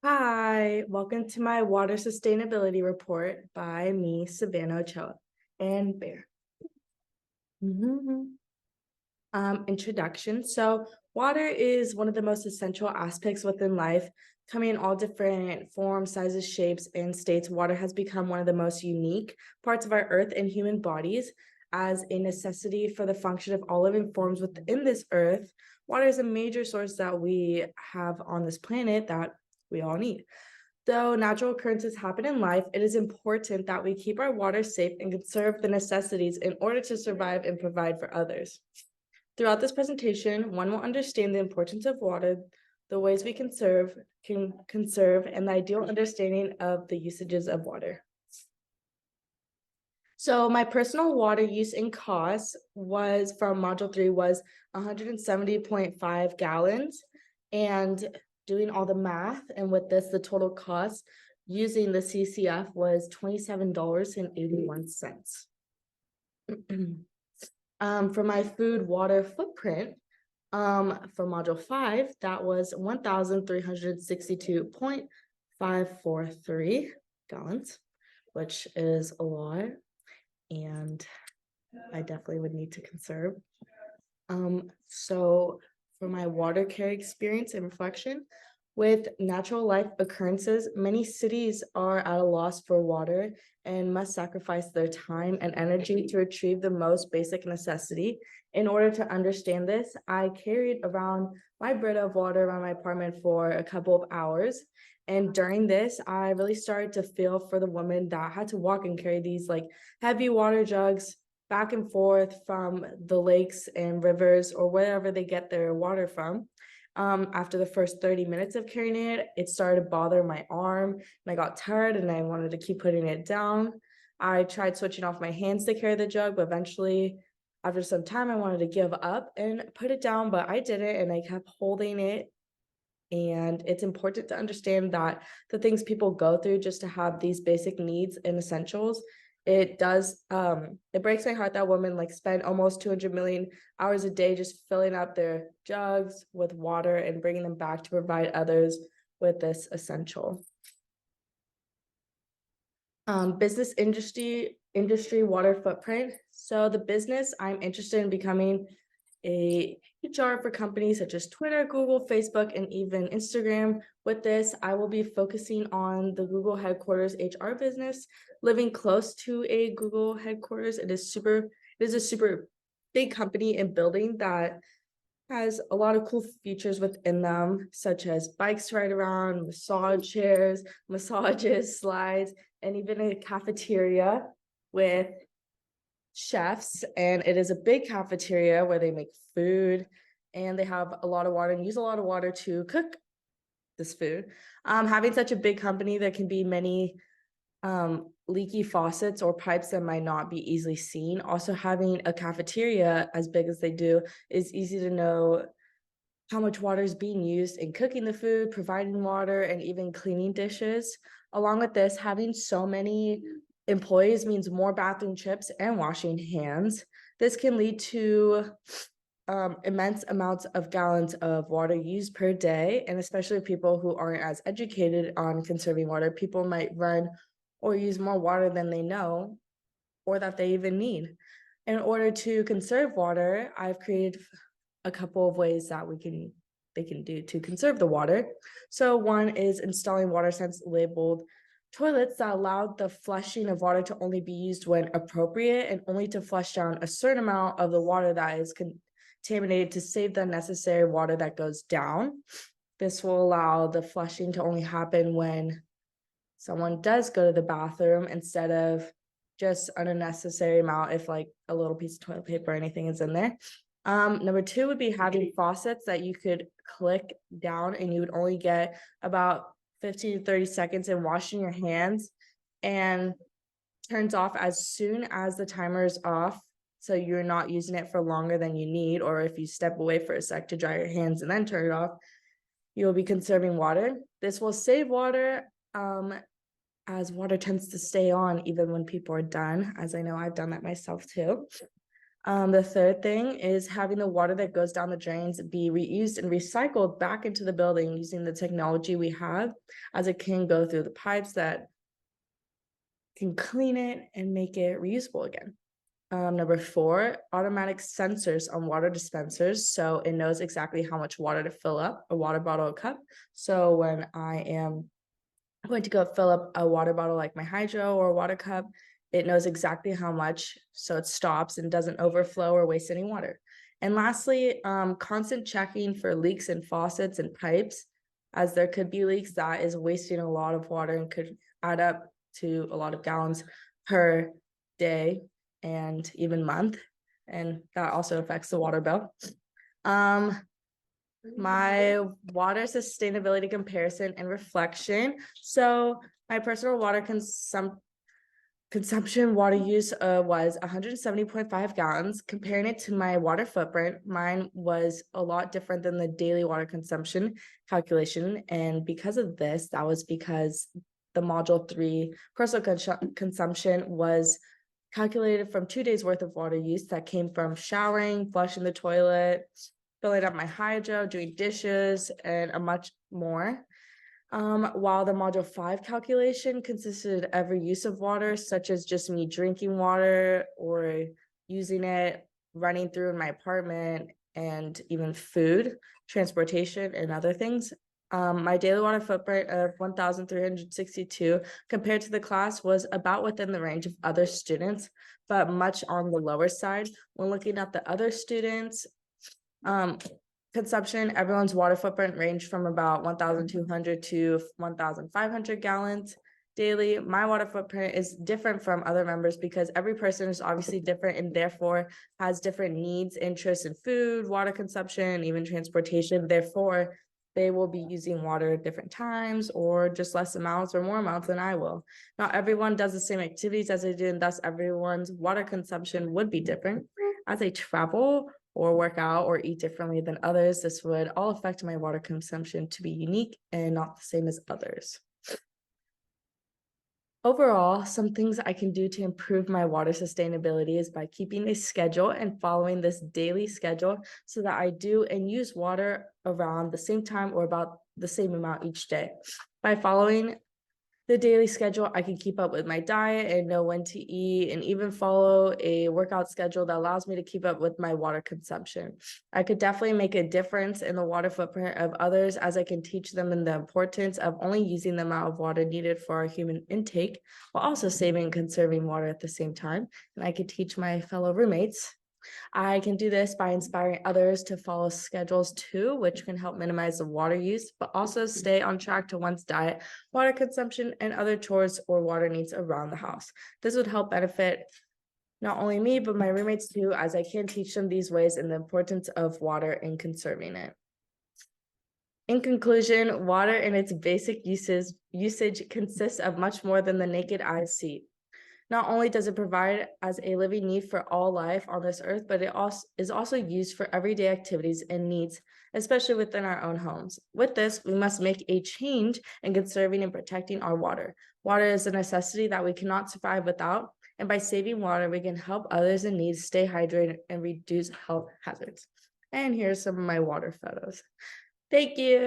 Hi, welcome to my water sustainability report by me, Savannah Ochoa, and Bear. Introduction. So, water is one of the most essential aspects within life, coming in all different forms, sizes, shapes, and states. Water has become one of the most unique parts of our earth and human bodies as a necessity for the function of all living forms within this earth. Water is a major source that we have on this planet that we all need. Though natural occurrences happen in life, it is important that we keep our water safe and conserve the necessities in order to survive and provide for others. Throughout this presentation, one will understand the importance of water, the ways we can conserve, and the ideal understanding of the usages of water. So my personal water use and cost was from module 3 was 170.5 gallons. And doing all the math, and with this, the total cost using the CCF was $27.81. For my food water footprint, for module 5, that was 1,362.543 gallons, which is a lot, and I definitely would need to conserve. So for my water care experience and reflection, with natural life occurrences, many cities are at a loss for water and must sacrifice their time and energy to retrieve the most basic necessity. In order to understand this, I carried around my Brita of water around my apartment for a couple of hours. And during this, I really started to feel for the woman that had to walk and carry these like heavy water jugs back and forth from the lakes and rivers or wherever they get their water from. After the first 30 minutes of carrying it, it started to bother my arm and I got tired and I wanted to keep putting it down. I tried switching off my hands to carry the jug, but eventually, after some time, I wanted to give up and put it down, but I didn't, and I kept holding it. And it's important to understand that the things people go through just to have these basic needs and essentials, it breaks my heart that women like spend almost 200 million hours a day just filling up their jugs with water and bringing them back to provide others with this essential. Business industry water footprint. So the business I'm interested in becoming a HR for companies such as Twitter, Google, Facebook, and even Instagram. With this, I will be focusing on the Google headquarters HR business. Living close to a Google headquarters, it is a super big company and building that has a lot of cool features within them, such as bikes to ride around, massage chairs, massages, slides, and even a cafeteria with chefs. And it is a big cafeteria where they make food and they have a lot of water and use a lot of water to cook this food. Having such a big company, there can be many leaky faucets or pipes that might not be easily seen. Also, having a cafeteria as big as they do is easy to know how much water is being used in cooking the food, providing water, and even cleaning dishes. Along with this, having so many employees means more bathroom trips and washing hands. This can lead to immense amounts of gallons of water used per day, and especially people who aren't as educated on conserving water, people might run or use more water than they know or that they even need. In order to conserve water, I've created a couple of ways that they can do to conserve the water. So one is installing WaterSense labeled toilets that allow the flushing of water to only be used when appropriate and only to flush down a certain amount of the water that is contaminated to save the necessary water that goes down. This will allow the flushing to only happen when someone does go to the bathroom instead of just an unnecessary amount if like a little piece of toilet paper or anything is in there. Number 2 would be having faucets that you could click down and you would only get about 15 to 30 seconds in washing your hands, and turns off as soon as the timer is off. So you're not using it for longer than you need, or if you step away for a sec to dry your hands and then turn it off, you'll be conserving water. This will save water, as water tends to stay on even when people are done, as I know I've done that myself too. The third thing is having the water that goes down the drains be reused and recycled back into the building using the technology we have, as it can go through the pipes that can clean it and make it reusable again. Number 4, automatic sensors on water dispensers. So it knows exactly how much water to fill up a water bottle or cup. So when I am going to go fill up a water bottle like my hydro or water cup, it knows exactly how much, so it stops and doesn't overflow or waste any water. And lastly, constant checking for leaks in faucets and pipes, as there could be leaks that is wasting a lot of water and could add up to a lot of gallons per day and even month, and that also affects the water bill. My water sustainability comparison and reflection. So my personal water consumption water use was 170.5 gallons. Comparing it to my water footprint, mine was a lot different than the daily water consumption calculation. And because of this, that was because the module 3 personal consumption was calculated from 2 days worth of water use that came from showering, flushing the toilet, filling up my hydro, doing dishes, and a much more. While the module 5 calculation consisted of every use of water, such as just me drinking water or using it, running through in my apartment, and even food, transportation, and other things. My daily water footprint of 1,362 compared to the class was about within the range of other students, but much on the lower side. When looking at the other students, consumption, everyone's water footprint ranged from about 1,200 to 1,500 gallons daily. My water footprint is different from other members because every person is obviously different and therefore has different needs, interests in food, water consumption, even transportation. Therefore, they will be using water at different times or just less amounts or more amounts than I will. Not everyone does the same activities as I do, and thus everyone's water consumption would be different. As I travel or work out or eat differently than others, this would all affect my water consumption to be unique and not the same as others. Overall, some things I can do to improve my water sustainability is by keeping a schedule and following this daily schedule so that I do and use water around the same time or about the same amount each day. By following the daily schedule, I can keep up with my diet and know when to eat, and even follow a workout schedule that allows me to keep up with my water consumption. I could definitely make a difference in the water footprint of others, as I can teach them in the importance of only using the amount of water needed for our human intake, while also saving and conserving water at the same time. And I could teach my fellow roommates. I can do this by inspiring others to follow schedules too, which can help minimize the water use, but also stay on track to one's diet, water consumption, and other chores or water needs around the house. This would help benefit not only me, but my roommates too, as I can teach them these ways and the importance of water and conserving it. In conclusion, water in its basic usage consists of much more than the naked eye see. Not only does it provide as a living need for all life on this earth, but it also is also used for everyday activities and needs, especially within our own homes. With this, we must make a change in conserving and protecting our water. Water is a necessity that we cannot survive without, and by saving water, we can help others in need stay hydrated and reduce health hazards. And here's some of my water photos. Thank you.